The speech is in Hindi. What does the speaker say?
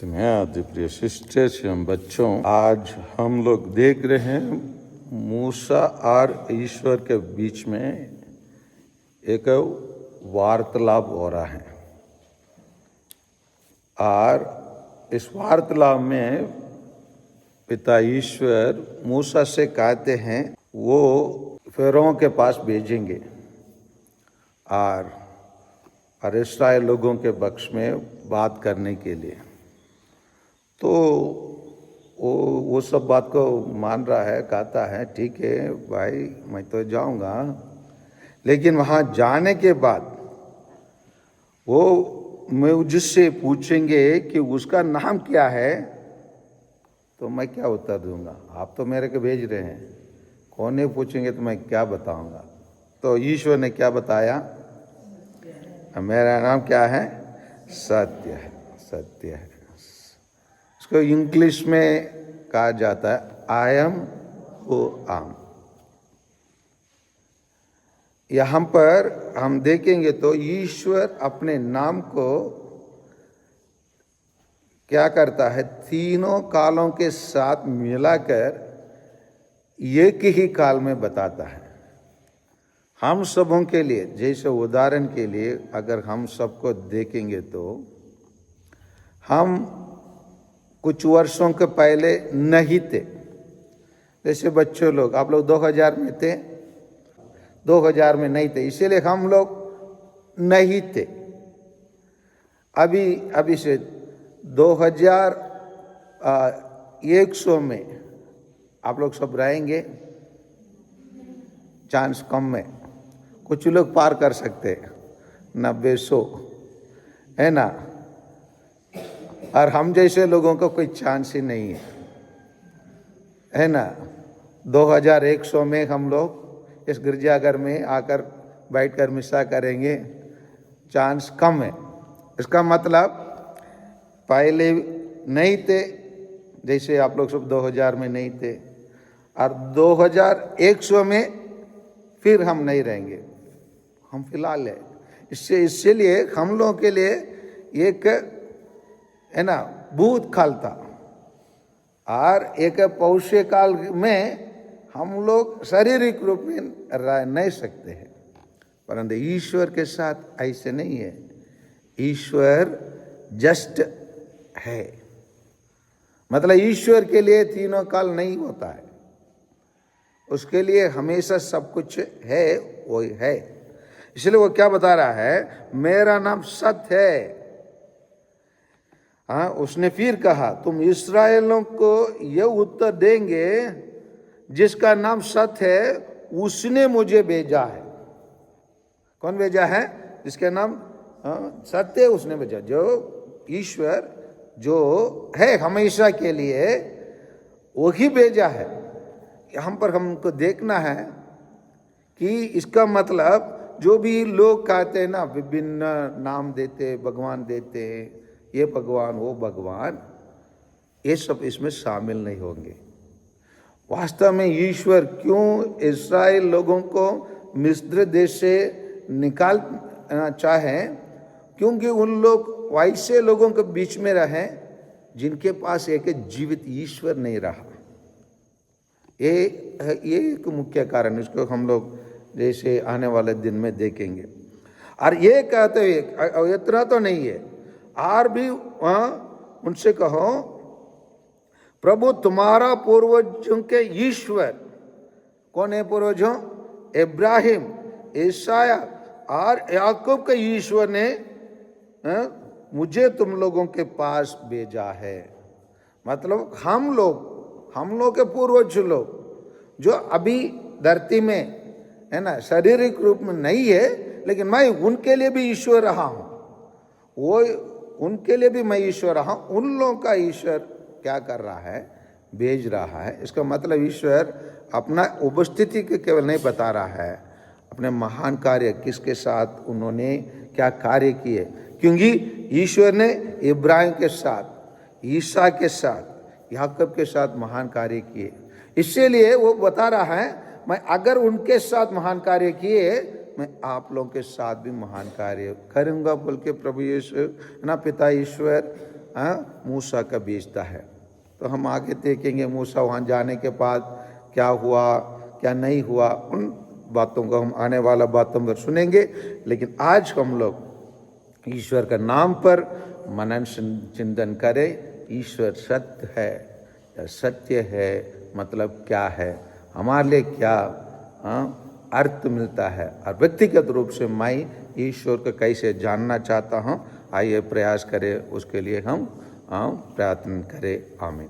तुम्हें आदि प्रिय सिस्टर्स एवं बच्चों, आज हम लोग देख रहे हैं मूसा और ईश्वर के बीच में एक वार्तालाप हो रहा है। और इस वार्तालाप में पिता ईश्वर मूसा से कहते हैं वो फ़िरौन के पास भेजेंगे और इस्राएल लोगों के पक्ष में बात करने के लिए। तो वो सब बात को मान रहा है, कहता है ठीक है भाई मैं तो जाऊंगा, लेकिन वहाँ जाने के बाद वो मुझसे पूछेंगे कि उसका नाम क्या है, तो मैं क्या उत्तर दूंगा? आप तो मेरे को भेज रहे हैं, कौन नहीं पूछेंगे तो मैं क्या बताऊंगा? तो ईश्वर ने क्या बताया? मेरा नाम क्या है? सत्य है। सत्य है। इसको इंग्लिश में कहा जाता है आई एम हू आम। यहाँ पर हम देखेंगे तो ईश्वर अपने नाम को क्या करता है, तीनों कालों के साथ मिलाकर एक ही काल में बताता है। हम सबों के लिए, जैसे उदाहरण के लिए अगर हम सबको देखेंगे तो हम कुछ वर्षों के पहले नहीं थे। जैसे बच्चों लोग, आप लोग 2000 में थे, 2000 में नहीं थे, इसीलिए हम लोग नहीं थे। अभी से 2100 में आप लोग सब रहेंगे, चांस कम में। कुछ लोग पार कर सकते हैं 90-100, है ना? और हम जैसे लोगों को कोई चांस ही नहीं है ना? 2100 में हम लोग इस गिरजाघर में आकर बैठकर मिसा करेंगे, चांस कम है। इसका मतलब पहले नहीं थे, जैसे आप लोग सब 2000 में नहीं थे, और 2100 में फिर हम नहीं रहेंगे, हम फिलहाल है। इसलिए हम लोगों के लिए एक है ना भूत काल था, और एक पौष्य काल में हम लोग शारीरिक रूप में रह नहीं सकते हैं। परंतु ईश्वर के साथ ऐसे नहीं है। ईश्वर जस्ट है, मतलब ईश्वर के लिए तीनों काल नहीं होता है, उसके लिए हमेशा सब कुछ है, वो है। इसलिए वो क्या बता रहा है, मेरा नाम सत्य है। हाँ, उसने फिर कहा तुम इस्राएलों को यह उत्तर देंगे जिसका नाम सत्य है, उसने मुझे भेजा है। कौन भेजा है? जिसका नाम सत्य है उसने भेजा। जो ईश्वर जो है हमेशा के लिए, वही भेजा है। यहाँ पर हमको देखना है कि इसका मतलब जो भी लोग कहते हैं ना, विभिन्न नाम देते, भगवान देते, ये भगवान वो भगवान, ये सब इसमें शामिल नहीं होंगे। वास्तव में ईश्वर क्यों इस्राएल लोगों को मिस्र देश से निकालना चाहे? क्योंकि उन लोग वैसे लोगों के बीच में रहे जिनके पास एक जीवित ईश्वर नहीं रहा। ये एक मुख्य कारण, इसको हम लोग जैसे आने वाले दिन में देखेंगे। और ये कहते हुए इतना तो नहीं है, और भी उनसे कहो प्रभु तुम्हारा पूर्वजों के ईश्वर। कौन है पूर्वजों? इब्राहिम, ईसाया और याकूब के ईश्वर ने मुझे तुम लोगों के पास भेजा है। मतलब हम लोग के पूर्वज लोग जो अभी धरती में है ना, शारीरिक रूप में नहीं है, लेकिन मैं उनके लिए भी ईश्वर रहा हूं। वो उनके लिए भी मैं ईश्वर रहा हूं। उन लोगों का ईश्वर क्या कर रहा है? भेज रहा है। इसका मतलब ईश्वर अपना उपस्थिति के केवल नहीं बता रहा है, अपने महान कार्य किसके साथ उन्होंने क्या कार्य किए। क्योंकि ईश्वर ने इब्राहिम के साथ, ईसा के साथ, याकूब के साथ महान कार्य किए। इसीलिए वो बता रहा है मैं अगर उनके साथ महान कार्य किए, मैं आप लोगों के साथ भी महान कार्य करूंगा बोल के प्रभु यीशु ना पिता ईश्वर मूसा का भेजता है। तो हम आगे देखेंगे मूसा वहाँ जाने के बाद क्या हुआ क्या नहीं हुआ, उन बातों को हम आने वाला बातों पर सुनेंगे। लेकिन आज हम लोग ईश्वर का नाम पर मनन चिंतन करें। ईश्वर सत्य है या सत्य है, मतलब क्या है, हमारे लिए क्या अर्थ मिलता है, और व्यक्तिगत रूप से मैं ईश्वर को कैसे जानना चाहता हूँ। आइए प्रयास करें, उसके लिए हम प्रार्थना करें। आमीन।